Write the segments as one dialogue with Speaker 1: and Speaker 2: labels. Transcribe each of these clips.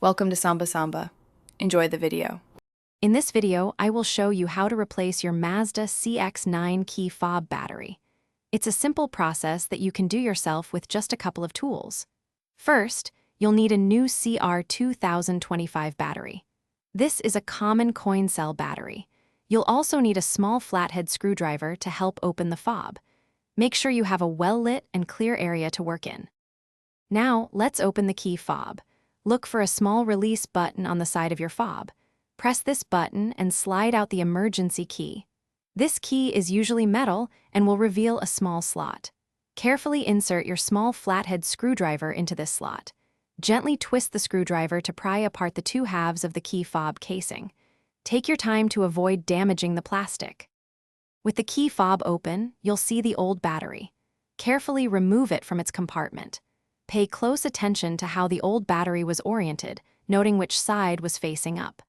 Speaker 1: Welcome to Samba Samba. Enjoy the video.
Speaker 2: In this video, I will show you how to replace your Mazda CX-9 key fob battery. It's a simple process that you can do yourself with just a couple of tools. First, you'll need a new CR2025 battery. This is a common coin cell battery. You'll also need a small flathead screwdriver to help open the fob. Make sure you have a well-lit and clear area to work in. Now, let's open the key fob. Look for a small release button on the side of your fob. Press this button and slide out the emergency key. This key is usually metal and will reveal a small slot. Carefully insert your small flathead screwdriver into this slot. Gently twist the screwdriver to pry apart the two halves of the key fob casing. Take your time to avoid damaging the plastic. With the key fob open, you'll see the old battery. Carefully remove it from its compartment. Pay close attention to how the old battery was oriented, noting which side was facing up.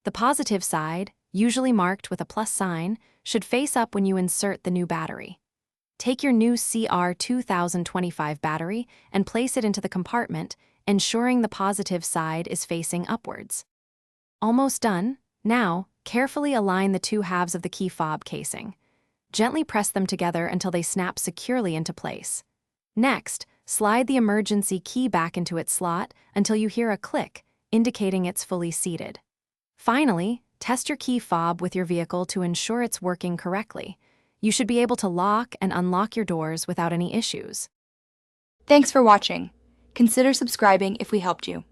Speaker 2: The positive side, usually marked with a plus sign, should face up when you insert the new battery. Take your new CR2025 battery and place it into the compartment, ensuring the positive side is facing upwards. Almost done. Now, carefully align the two halves of the key fob casing. Gently press them together until they snap securely into place. Next, slide the emergency key back into its slot until you hear a click, indicating it's fully seated. Finally, test your key fob with your vehicle to ensure it's working correctly. You should be able to lock and unlock your doors without any issues.
Speaker 3: Thanks for watching. Consider subscribing if we helped you.